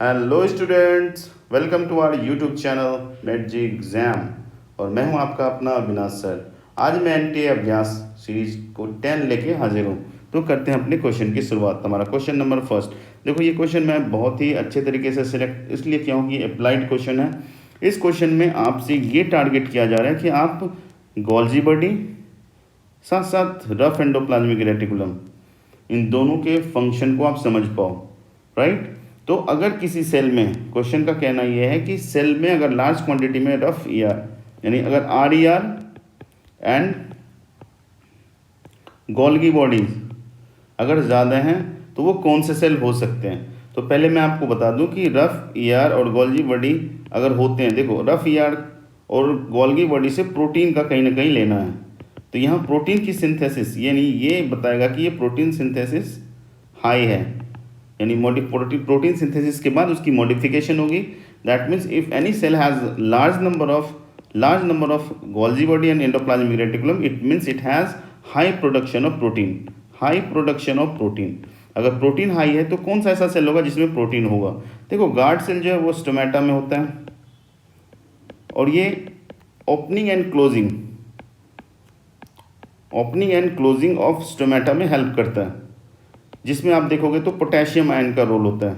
Hello students, welcome to our YouTube channel NET JEE exam. और मैं हूं आपका अपना अविनाश सर। आज मैं एनटीए अभ्यास सीरीज को 10 लेके हाजिर हूं। तो करते हैं अपने क्वेश्चन की शुरुआत। हमारा क्वेश्चन नंबर फर्स्ट। देखो, ये क्वेश्चन मैं बहुत ही अच्छे तरीके से सिलेक्ट इसलिए किया हूँ कि अप्लाइड क्वेश्चन है। इस क्वेश्चन में आपसे ये टारगेट किया जा रहा है कि आप गोल्जी बॉडी साथ साथ रफ एंडोप्लाज्मिक रेटिकुलम इन दोनों के फंक्शन को आप समझ पाओ, राइट। तो अगर किसी सेल में, क्वेश्चन का कहना यह है कि सेल में अगर लार्ज क्वांटिटी में रफ ईआर यानी अगर R E R and Golgi bodies अगर ज़्यादा हैं तो वो कौन से सेल हो सकते हैं। तो पहले मैं आपको बता दूं कि रफ ईआर और गोल्गी बॉडी अगर होते हैं, देखो रफ ईआर और गोल्गी बॉडी से प्रोटीन का कहीं ना कहीं लेना है। तो यहाँ प्रोटीन की सिंथेसिस यानी ये बताएगा कि ये प्रोटीन सिंथेसिस हाई है, यानी प्रोटीन सिंथेसिस के बाद उसकी मॉडिफिकेशन होगी। That means if any cell has large number of Golgi body and endoplasmic reticulum, it means it has high production of protein. अगर प्रोटीन हाई है तो कौन सा ऐसा सेल होगा जिसमें प्रोटीन होगा। देखो, गार्ड सेल जो है वो स्टोमेटा में होता है और ये opening and closing of stomata में हेल्प करता है, जिसमें आप देखोगे तो पोटेशियम आयन का रोल होता है।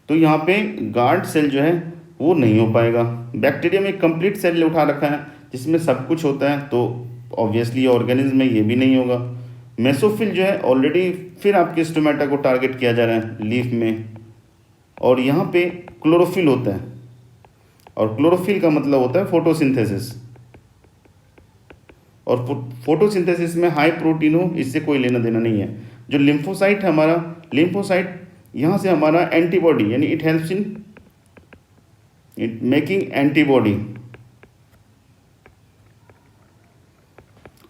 तो यहाँ पे गार्ड सेल जो है वो नहीं हो पाएगा। बैक्टीरिया में कंप्लीट सेल उठा रखा है जिसमें सब कुछ होता है, तो ऑब्वियसली ऑर्गेनिज्म में ये भी नहीं होगा। मेसोफिल जो है ऑलरेडी फिर आपके स्टोमेटा को टारगेट किया जा रहा है लीफ में, और यहाँ पे क्लोरोफिल होता है, और क्लोरोफिल का मतलब होता है फोटोसिंथेसिस। और फोटोसिंथेसिस में हाई प्रोटीन हो, इससे कोई लेना देना नहीं है। जो लिम्फोसाइट है हमारा, लिम्फोसाइट यहाँ से हमारा एंटीबॉडी यानी it helps in making antibody,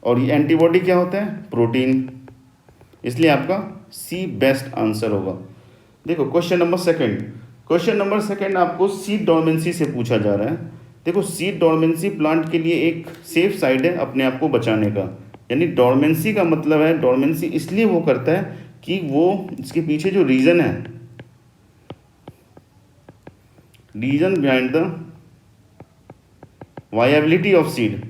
और ये एंटीबॉडी क्या होता है, प्रोटीन। इसलिए आपका सी बेस्ट आंसर होगा। देखो क्वेश्चन नंबर सेकंड आपको सीड डोर्मेंसी से पूछा जा रहा है। देखो, सीड डोर्मेंसी प्लांट के लिए एक सेफ साइड है अपने आप को बचाने का। यानी डोर्मेंसी का मतलब है, डोर्मेंसी इसलिए वो करता है कि वो इसके पीछे जो रीज़न है, reason behind the viability of seed,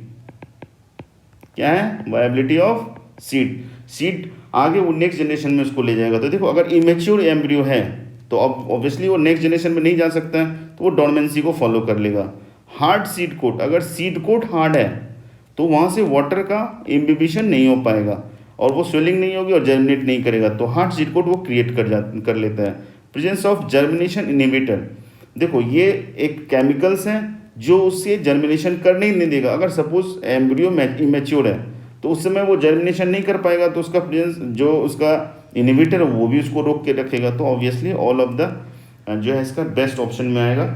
क्या है, वायबिलिटी ऑफ सीड आगे वो नेक्स्ट जनरेशन में उसको ले जाएगा। तो देखो, अगर इमेच्योर एम्ब्रियो है तो अब ऑब्वियसली वो नेक्स्ट जनरेशन में नहीं जा सकता है, तो वो डोर्मेंसी को फॉलो कर लेगा। हार्ड सीड कोट, अगर सीड कोट हार्ड है तो वहाँ से वाटर का इम्बिबिशन नहीं हो पाएगा और वो स्वेलिंग नहीं होगी और जर्मिनेट नहीं करेगा। तो हार्ड सीड कोट वो क्रिएट कर लेता है। प्रेजेंस ऑफ जर्मिनेशन इनहिबिटर, देखो ये एक केमिकल्स हैं जो उससे जर्मिनेशन करने ही नहीं देगा। अगर सपोज एम्ब्रियो इमेच्योर है तो उस समय वो जर्मिनेशन नहीं कर पाएगा, तो उसका प्रेजेंस जो उसका इनहिबिटर है वो भी उसको रोक के रखेगा। तो ऑब्वियसली ऑल ऑफ द जो है इसका बेस्ट ऑप्शन में आएगा।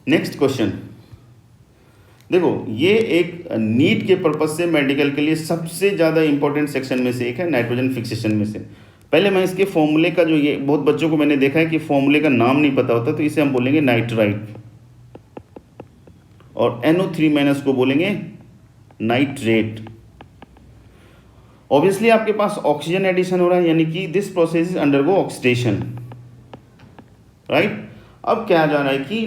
नेक्स्ट क्वेश्चन, देखो ये एक नीट के पर्पज से मेडिकल के लिए सबसे ज़्यादा इंपॉर्टेंट सेक्शन में से एक है, नाइट्रोजन फिक्सेशन में से। पहले मैं इसके फॉर्मूले का, जो ये बहुत बच्चों को मैंने देखा है कि फॉर्मूले का नाम नहीं पता होता, तो इसे हम बोलेंगे नाइट्राइट, और NO3- को बोलेंगे नाइट्रेट। ऑब्वियसली आपके पास ऑक्सीजन एडिशन हो रहा है, यानी कि this process is undergo oxidation, right. अब क्या जा रहा है कि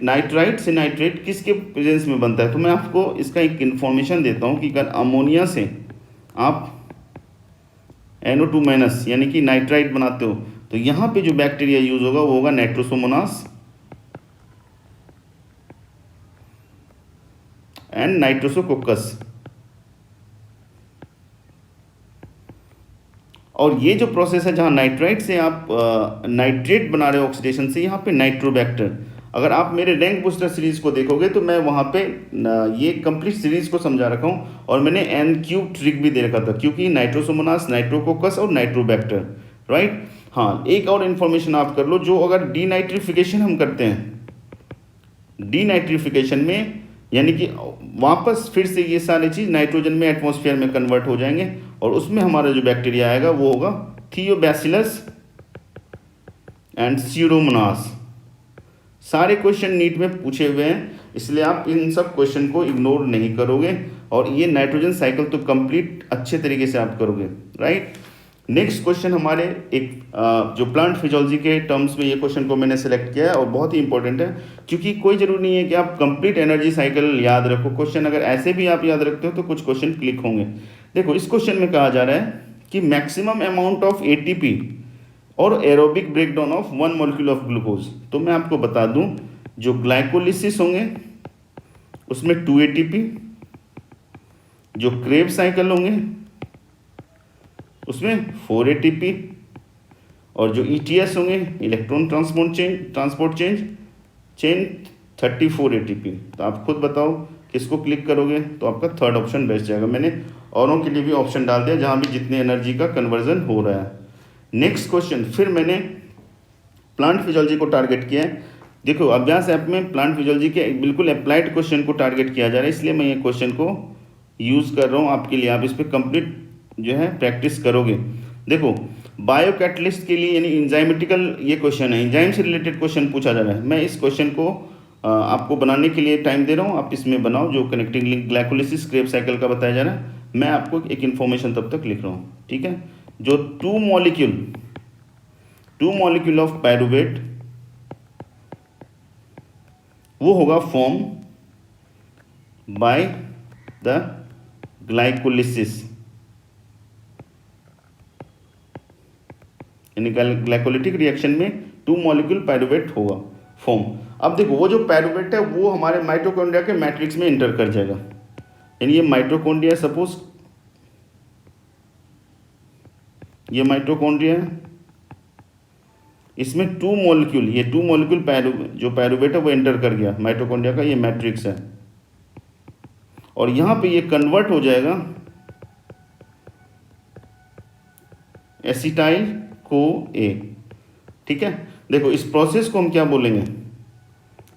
नाइट्राइट से नाइट्रेट किसके प्रेजेंस में बनता है। तो मैं आपको इसका एक इन्फॉर्मेशन देता हूँ कि अगर अमोनिया से आप NO2- यानी कि नाइट्राइट बनाते हो, तो यहाँ पे जो बैक्टीरिया यूज होगा वो होगा नाइट्रोसोमोनास एंड नाइट्रोसोकोकस। और ये जो प्रोसेस है जहाँ नाइट्राइट से आप नाइट्रेट बना रहे हो ऑक्सीडेशन से, यहाँ पे नाइट्रोबैक्टर। अगर आप मेरे रैंक बूस्टर सीरीज को देखोगे तो मैं वहाँ पे ये कंप्लीट सीरीज को समझा रखा हूँ, और मैंने N³ ट्रिक भी दे रखा था, क्योंकि नाइट्रोसोमोनास, नाइट्रोकोकस और नाइट्रोबैक्टर, राइट। हाँ, एक और इन्फॉर्मेशन आप कर लो, जो अगर डीनाइट्रिफिकेशन हम करते हैं, डीनाइट्रिफिकेशन में यानी कि वापस फिर से ये सारी चीज़ नाइट्रोजन में एटमॉस्फेयर में कन्वर्ट हो जाएंगे, और उसमें हमारा जो बैक्टीरिया आएगा वो होगा थियोबैसिलस एंड स्यूडोमोनास। सारे क्वेश्चन नीट में पूछे हुए हैं, इसलिए आप इन सब क्वेश्चन को इग्नोर नहीं करोगे, और ये नाइट्रोजन साइकिल तो कंप्लीट अच्छे तरीके से आप करोगे, राइट। नेक्स्ट क्वेश्चन हमारे एक जो प्लांट फिजियोलॉजी के टर्म्स में ये क्वेश्चन को मैंने सेलेक्ट किया है और बहुत ही इंपॉर्टेंट है, क्योंकि कोई जरूरी नहीं है कि आप कंप्लीट एनर्जी साइकिल याद रखो। क्वेश्चन अगर ऐसे भी आप याद रखते हो तो कुछ क्वेश्चन क्लिक होंगे। देखो इस क्वेश्चन में कहा जा रहा है कि मैक्सिमम अमाउंट ऑफ एटीपी और aerobic breakdown of 1 molecule of glucose. तो मैं आपको बता दूं, जो ग्लाइकोलिसिस होंगे उसमें 2 एटीपी, जो क्रेब साइकिल होंगे उसमें 4 एटीपी, और जो ईटीएस होंगे इलेक्ट्रॉन ट्रांसपोर्ट चेन 34 एटीपी। तो आप खुद बताओ किसको क्लिक करोगे, तो आपका थर्ड ऑप्शन बेस्ट जाएगा। मैंने औरों के लिए भी ऑप्शन डाल दिया जहाँ भी जितनी एनर्जी का कन्वर्जन हो रहा है। नेक्स्ट क्वेश्चन, फिर मैंने प्लांट फिजियोलॉजी को टारगेट किया है। देखो अभ्यास ऐप में प्लांट फिजियोलॉजी के बिल्कुल अप्लाइड क्वेश्चन को टारगेट किया जा रहा है, इसलिए मैं ये क्वेश्चन को यूज़ कर रहा हूँ आपके लिए। आप इस पर कंप्लीट जो है प्रैक्टिस करोगे। देखो बायो कैटलिस्ट के लिए यानी इंजाइमेटिकल ये क्वेश्चन है, इंजाइम से रिलेटेड क्वेश्चन पूछा जा रहा है। मैं इस क्वेश्चन को आपको बनाने के लिए टाइम दे रहा हूँ, आप इसमें बनाओ। जो connecting link glycolysis Krebs cycle का बताया जा रहा है, मैं आपको एक इन्फॉर्मेशन तब तक लिख रहा हूँ, ठीक है। जो 2 मॉलिक्यूल ऑफ पायरुवेट वो होगा फॉर्म बाय द ग्लाइकोलिसिस, यानी ग्लाइकोलिटिक रिएक्शन में 2 मॉलिक्यूल पायरुवेट होगा फॉर्म। अब देखो वो जो पायरुवेट है वो हमारे माइटोकॉन्ड्रिया के मैट्रिक्स में इंटर कर जाएगा, यानी ये माइटोकॉन्ड्रिया, सपोज ये माइटोकॉन्ड्रिया है, इसमें 2 मॉलिक्यूल, ये 2 मॉलिक्यूल जो पायरुवेट है वो एंटर कर गया माइटोकॉन्ड्रिया का, ये मैट्रिक्स है। और यहाँ पे ये कन्वर्ट हो जाएगा एसिटाइल को ए, ठीक है। देखो इस प्रोसेस को हम क्या बोलेंगे,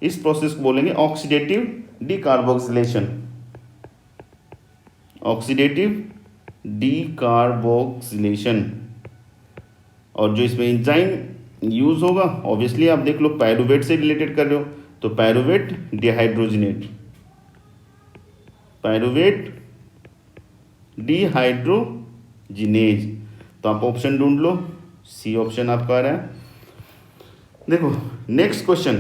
इस प्रोसेस को बोलेंगे ऑक्सीडेटिव डीकार्बोक्सिलेशन, ऑक्सीडेटिव डीकार्बोक्सिलेशन। और जो इसमें एंजाइम यूज होगा, ऑब्वियसली आप देख लो पायरुवेट से रिलेटेड कर रहे हो, तो पायरुवेट डिहाइड्रोजिनेट, पायरुवेट डिहाइड्रोजिनेज। तो आप ऑप्शन ढूंढ लो, सी ऑप्शन आपका आ रहा है। देखो next question,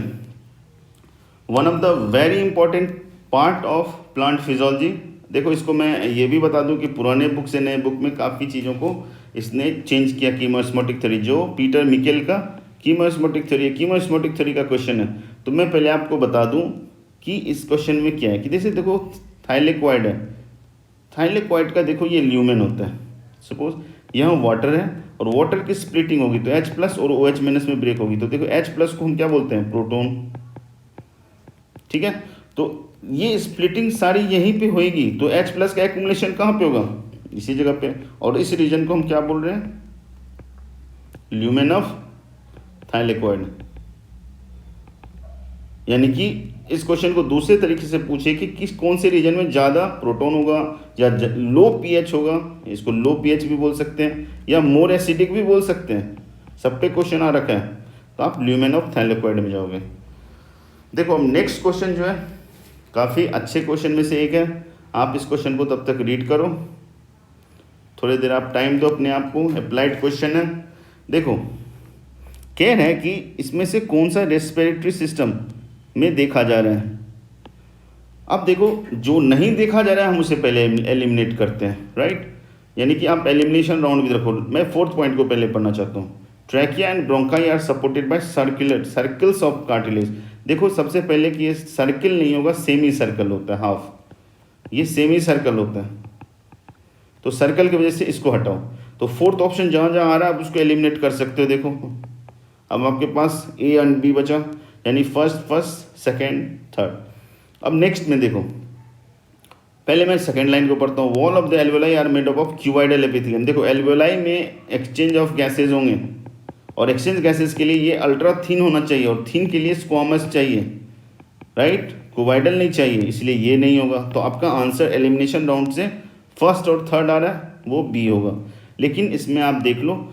one of the very important part of plant physiology. देखो इसको मैं ये भी बता दूं कि पुराने बुक से नए बुक में काफ़ी चीज़ों को इसने चेंज किया। कीमोस्मोटिक थ्योरी जो पीटर मिकेल का कीमोस्मोटिक थ्योरी है, कीमोस्मोटिक थ्योरी का क्वेश्चन है। तो मैं पहले आपको बता दूं कि इस क्वेश्चन में क्या है कि जैसे देखो थाइलेक्वाइड है, थाइलेक्वाइड का देखो ये ल्यूमेन होता है। सपोज यहाँ वाटर है और वाटर की स्प्लिटिंग होगी तो H+ और OH- में ब्रेक होगी, तो देखो H+ को हम क्या बोलते हैं, प्रोटॉन, ठीक है। तो ये स्प्लिटिंग सारी यहीं पे होएगी, तो H+ का एक्युमुलेशन कहाँ पे होगा, इसी जगह पे। और इस रीजन को हम क्या बोल रहे हैं, ल्यूमेन ऑफ थाइलेक्वाइड। यानी कि इस क्वेश्चन को दूसरे तरीके से पूछे कि किस कौन से रीजन में ज़्यादा प्रोटॉन होगा या लो पीएच होगा, इसको लो पीएच भी बोल सकते हैं या मोर एसिडिक भी बोल सकते हैं, सब पे क्वेश्चन आ रखा है। तो आप ल्यूमेन ऑफ थाइलेक्वाइड में जाओगे। देखो अब नेक्स्ट क्वेश्चन जो है काफ़ी अच्छे क्वेश्चन में से एक है, आप इस क्वेश्चन को तब तक रीड करो, थोड़ी देर आप टाइम दो अपने आप को। अप्लाइड क्वेश्चन है। देखो कह रहा है कि इसमें से कौन सा रेस्पिरेटरी सिस्टम में देखा जा रहा है। अब देखो जो नहीं देखा जा रहा है हम उसे पहले एलिमिनेट करते हैं, राइट। यानी कि आप एलिमिनेशन राउंड भी रखो। मैं 4th पॉइंट को पहले पढ़ना चाहता हूँ। Trachea and bronchi are supported by circles of cartilage. देखो सबसे पहले कि ये सर्किल नहीं होगा, सेमी सर्कल होता है, हाफ, ये सेमी सर्कल होता है, तो सर्कल की वजह से इसको हटाओ। तो 4th ऑप्शन जहाँ जहाँ आ रहा है आप उसको एलिमिनेट कर सकते हो। देखो अब आपके पास A एंड B बचा, यानी फर्स्ट सेकेंड थर्ड। अब नेक्स्ट में देखो, पहले मैं सेकेंड लाइन को पढ़ता हूँ। Wall of the alveoli are made up of cuboidal epithelium. देखो एल्वेलाई में एक्सचेंज ऑफ गैसेज होंगे और एक्सचेंज गैसेज के लिए ये अल्ट्रा थिन होना चाहिए और थिन के लिए स्क्वामस चाहिए, राइट, क्यूबाइडल नहीं चाहिए, इसलिए ये नहीं होगा। तो आपका आंसर एलिमिनेशन राउंड से फर्स्ट और थर्ड आ रहा है, वो बी होगा। लेकिन इसमें आप देख लो,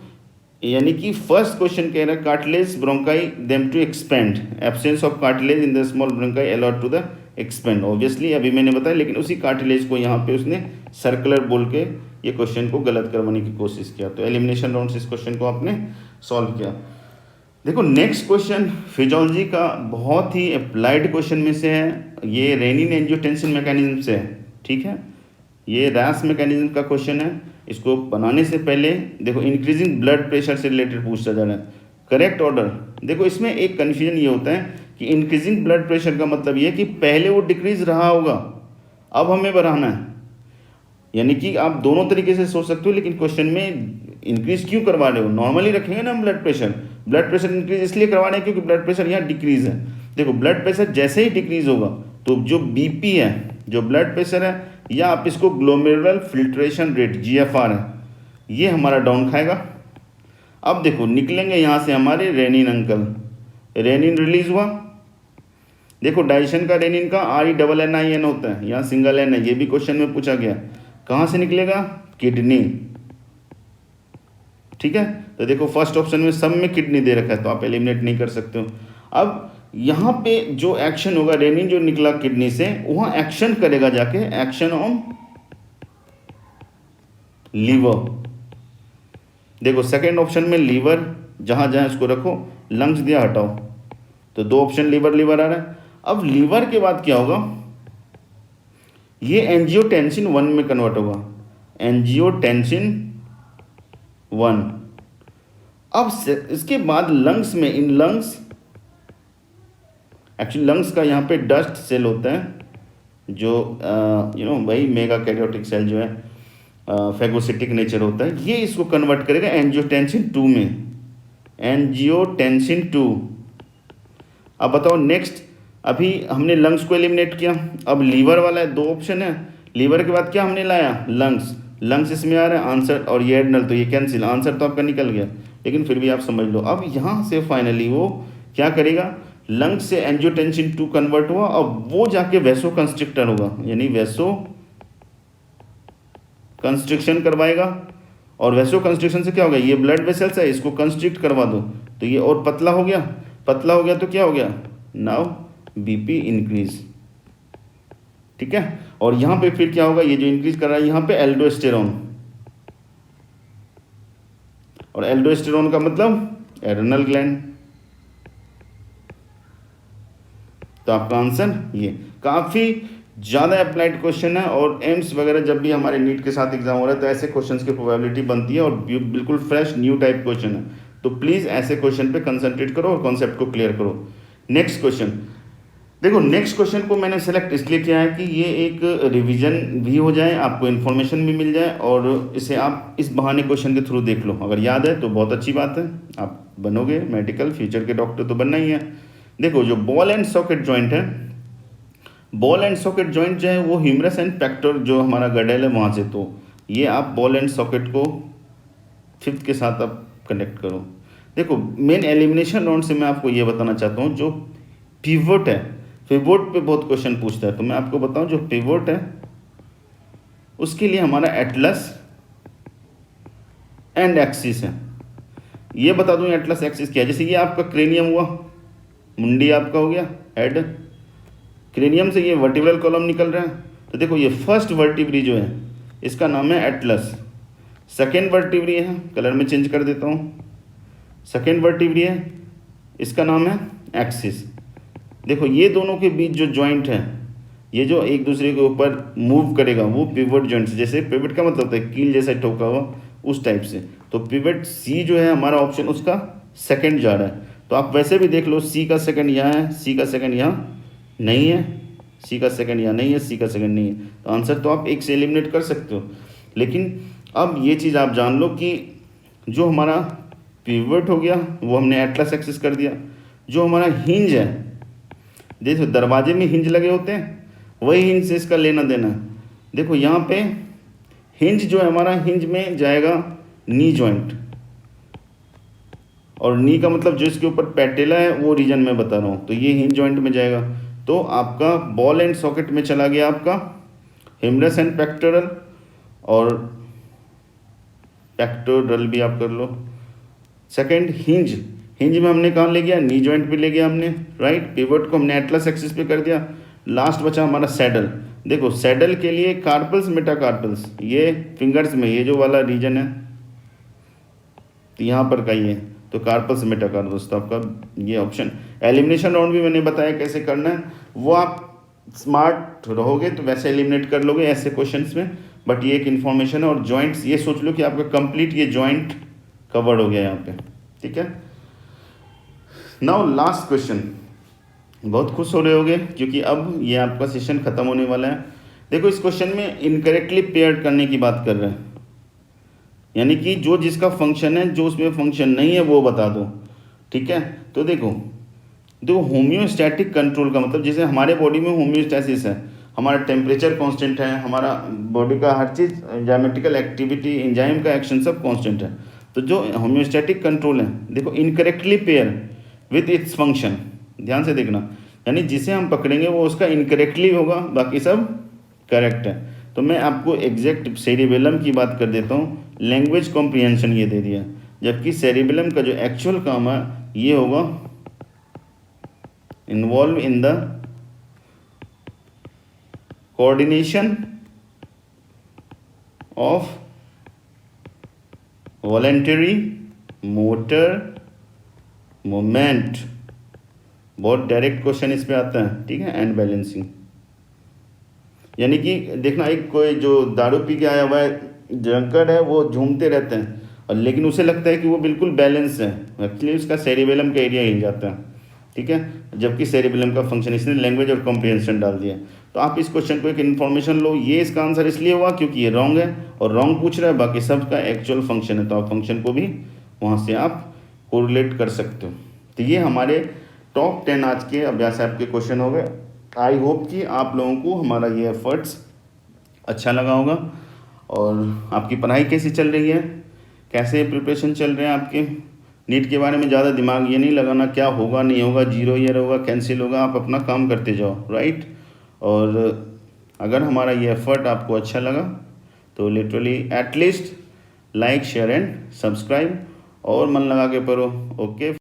यानी कि फर्स्ट क्वेश्चन कह रहा है cartilage bronchi them to expand, absence of cartilage in the small bronchi allowed to the expand. Obviously अभी मैंने बताया, लेकिन उसी कार्टिलेज को यहाँ पे उसने सर्कुलर बोल के ये क्वेश्चन को गलत करवाने की कोशिश किया। तो एलिमिनेशन राउंड से इस क्वेश्चन को आपने सॉल्व किया। देखो नेक्स्ट क्वेश्चन फिजियोलॉजी का बहुत ही अप्लाइड क्वेश्चन में से है, ये रेनिन एंजियोटेंसिन मैकेनिज्म से है, ठीक है। ये रैस मैकेनिज्म का क्वेश्चन है। इसको बनाने से पहले देखो इंक्रीजिंग ब्लड प्रेशर से रिलेटेड पूछा जा रहा है। करेक्ट ऑर्डर, देखो इसमें एक कन्फ्यूजन ये होता है कि इंक्रीजिंग ब्लड प्रेशर का मतलब ये है कि पहले वो डिक्रीज रहा होगा, अब हमें बढ़ाना है। यानी कि आप दोनों तरीके से सोच सकते हो, लेकिन क्वेश्चन में इंक्रीज क्यों करवा रहे हो? नॉर्मली रखेंगे ना हम ब्लड प्रेशर इंक्रीज इसलिए करवा रहे हैं क्योंकि ब्लड प्रेशर यहाँ डिक्रीज है। देखो ब्लड प्रेशर जैसे ही डिक्रीज होगा तो जो बीपी है, जो ब्लड प्रेशर है, या आप इसको ग्लोमेरुलर फिल्ट्रेशन रेट जीएफआर है, ये हमारा डाउन खाएगा। अब देखो निकलेंगे यहाँ से हमारे रेनिन अंकल, रेनिन रिलीज हुआ। देखो डाइजेशन का रेनिन का RENNIN होता है, यहाँ सिंगल एन है, ये भी क्वेश्चन में पूछा गया। कहाँ से निकलेगा? किडनी, ठीक है। तो देखो फर्स्ट ऑप्शन में सब में किडनी दे रखा है, तो आप एलिमिनेट नहीं कर सकते हो। अब यहाँ पे जो एक्शन होगा, रेनिन जो निकला किडनी से, वहाँ एक्शन करेगा जाके, एक्शन ऑन लीवर। देखो सेकेंड ऑप्शन में लीवर, जहाँ जहाँ इसको रखो, लंग्स दिया हटाओ, तो दो ऑप्शन लीवर आ रहा है। अब लीवर के बाद क्या होगा? ये एंजियोटेंसिन 1 में कन्वर्ट होगा, एंजियोटेंसिन 1। अब इसके बाद लंग्स में, इन लंग्स, एक्चुअली लंग्स का यहाँ पे डस्ट सेल होता है, जो वही मेगा कैरियोटिक सेल जो है, फैगोसिटिक नेचर होता है, ये इसको कन्वर्ट करेगा एंजियोटेंसिन 2 में, एंजियोटेंसिन 2। अब बताओ नेक्स्ट, अभी हमने लंग्स को एलिमिनेट किया, अब लीवर वाला है, दो ऑप्शन है। लीवर के बाद क्या हमने लाया? लंग्स इसमें आ रहा है आंसर, और ये एडनल, तो ये कैंसिल, आंसर तो आपका निकल गया, लेकिन फिर भी आप समझ लो। अब यहाँ से फाइनली वो क्या करेगा? लंग्स से एंजियोटेंसिन 2 कन्वर्ट हुआ, अब वो जाके वैसो कंस्ट्रिक्टर होगा, यानी वैसो कंस्ट्रिक्शन करवाएगा। और वैसो कंस्ट्रिक्शन से क्या होगा? ये ब्लड वेसल्स है, इसको कंस्ट्रिक्ट करवा दो, तो ये और पतला हो गया, तो क्या हो गया? नाउ बीपी इंक्रीज, ठीक है। और यहाँ पे फिर क्या होगा? ये जो इंक्रीज कर रहा है यहाँ पे एल्डोस्टेरोन, और एल्डोस्टेरोन का मतलब एड्रेनल ग्लैंड। तो आपका आंसर ये काफ़ी ज़्यादा अप्लाइड क्वेश्चन है, और एम्स वगैरह जब भी हमारे नीट के साथ एग्जाम हो रहा है तो ऐसे क्वेश्चंस की प्रोबेबिलिटी बनती है, और बिल्कुल फ्रेश न्यू टाइप क्वेश्चन है। तो प्लीज़ ऐसे क्वेश्चन पे कंसंट्रेट करो और कॉन्सेप्ट को क्लियर करो। नेक्स्ट क्वेश्चन देखो, नेक्स्ट क्वेश्चन को मैंने सेलेक्ट इसलिए किया है कि ये एक रिवीजन भी हो जाए, आपको इन्फॉर्मेशन भी मिल जाए, और इसे आप इस बहाने क्वेश्चन के थ्रू देख लो। अगर याद है तो बहुत अच्छी बात है, आप बनोगे मेडिकल फ्यूचर के डॉक्टर तो बनना ही है। देखो जो बॉल एंड सॉकेट जॉइंट है, बॉल एंड सॉकेट जॉइंट जो है वो ह्यूमरस एंड पेक्टर जो हमारा गडेल है वहाँ से, तो ये आप बॉल एंड सॉकेट को 5th के साथ आप कनेक्ट करो। देखो मेन एलिमिनेशन राउंड से मैं आपको ये बताना चाहता हूँ, जो पिवोट है, पिवोट पे बहुत क्वेश्चन पूछता है, तो मैं आपको बताऊँ जो पिवोट है उसके लिए हमारा एटलस एंड एक्सिस है। ये बता दूँ एटलस एक्सिस क्या है? जैसे ये आपका क्रेनियम हुआ, मुंडी आपका हो गया हेड, क्रेनियम से ये वर्टिब्रल कॉलम निकल रहा है, तो देखो ये फर्स्ट वर्टिब्री जो है इसका नाम है एटलस, सेकेंड वर्टिब्री है, कलर में चेंज कर देता हूँ, सेकेंड वर्टिब्री है, इसका नाम है एक्सिस। देखो ये दोनों के बीच जो जॉइंट है, ये जो एक दूसरे के ऊपर मूव करेगा वो पिवट जॉइंट, जैसे पिवट का मतलब होता है कील जैसा ठोका हुआ, उस टाइप से। तो पिवट सी जो है हमारा ऑप्शन उसका सेकंड जा रहा है, तो आप वैसे भी देख लो, सी का सेकंड यहाँ है, सी का सेकंड यहाँ नहीं है, सी का सेकंड यहाँ नहीं है, सी का सेकंड नहीं है, तो आंसर तो आप एक से एलिमिनेट कर सकते हो। लेकिन अब ये चीज़ आप जान लो कि जो हमारा पिवट हो गया वो हमने एटलस एक्सिस कर दिया, जो हमारा हिंज है, देखो दरवाजे में हिंज लगे होते हैं, वही हिंज से इसका लेना देना है। देखो यहाँ पे हिंज जो है हमारा, हिंज में जाएगा नी जॉइंट, और नी का मतलब जो इसके ऊपर पैटेला है वो रीजन में बता रहा हूँ, तो ये हिंज जॉइंट में जाएगा। तो आपका बॉल एंड सॉकेट में चला गया आपका ह्यूमरस एंड पेक्टोरल, और पेक्टोरल भी आप कर लो। सेकंड हिंज, हिंज में हमने कहाँ ले गया? नी जॉइंट पे ले गया हमने, राइट। पिवट को हमने एटलस एक्सिस पे कर दिया। लास्ट बचा हमारा सैडल, देखो सैडल के लिए कार्पल्स मेटाकार्पल्स, ये फिंगर्स में ये जो वाला रीजन है तो यहाँ पर का ये, तो कार्पल्स मेटाकार्पल्स, तो आपका ये ऑप्शन। एलिमिनेशन राउंड भी मैंने बताया कैसे करना है, वो आप स्मार्ट रहोगे तो वैसे एलिमिनेट कर लोगे ऐसे क्वेश्चंस में, बट ये एक इन्फॉर्मेशन है। और जॉइंट्स ये सोच लो कि आपका कंप्लीट ये जॉइंट कवर्ड हो गया यहाँ पे, ठीक है। नाउ लास्ट क्वेश्चन, बहुत खुश हो रहे होगे क्योंकि अब ये आपका सेशन खत्म होने वाला है। देखो इस क्वेश्चन में इनकरेक्टली पेयर्ड करने की बात कर रहे हैं, यानी कि जो जिसका फंक्शन है, जो उसमें फंक्शन नहीं है वो बता दो, ठीक है। तो देखो होम्योस्टैटिक कंट्रोल का मतलब जैसे हमारे बॉडी में होम्योस्टैसिस है, हमारा टेम्परेचर कांस्टेंट है, हमारा बॉडी का हर चीज़ जामेट्रिकल एक्टिविटी एंजाइम का एक्शन सब कांस्टेंट है। तो जो होम्योस्टैटिक कंट्रोल है, देखो incorrectly pair with its function, ध्यान से देखना, यानी जिसे हम पकड़ेंगे वो उसका इनकरेक्टली होगा, बाकी सब करेक्ट है। तो मैं आपको एग्जैक्ट सेरिबेलम की बात कर देता हूँ, लैंग्वेज कॉम्प्रिहेंशन ये दे दिया, जबकि सेरिबेलम का जो एक्चुअल काम है ये होगा involve in the coordination of voluntary motor moment, बहुत डायरेक्ट क्वेश्चन इस पे आता है, ठीक है, एंड बैलेंसिंग। यानी कि देखना, एक कोई जो दारू पी के आया हुआ है ड्रंकर्ड है, वो झूमते रहते हैं और लेकिन उसे लगता है कि वो बिल्कुल बैलेंस है, एक्चुअली उसका सेरिबेलम का एरिया हिल जाता है, ठीक है, जबकि सेरिबेलम का फंक्शन इसने लैंग्वेज और कॉम्प्रिहेंशन डाल दिया। तो आप इस क्वेश्चन को एक इन्फॉर्मेशन लो, ये इसका आंसर इसलिए हुआ क्योंकि ये रॉन्ग है और रॉन्ग पूछ रहा है, बाकी सब का एक्चुअल फंक्शन है, तो आप फंक्शन को भी वहाँ से आप कोरिलेट कर सकते हो। तो ये हमारे टॉप 10 आज के अभ्यास ऐप के क्वेश्चन हो गए। आई होप कि आप लोगों को हमारा ये एफर्ट्स अच्छा लगा होगा। और आपकी पढ़ाई कैसी चल रही है, कैसे प्रिपरेशन चल रहे हैं आपके? नीट के बारे में ज़्यादा दिमाग ये नहीं लगाना क्या होगा नहीं होगा, 0 ईयर होगा, कैंसिल होगा, आप अपना काम करते जाओ, राइट। और अगर हमारा ये एफर्ट आपको अच्छा लगा तो literally at least like share and subscribe और मन लगा के पढ़ो। ओके।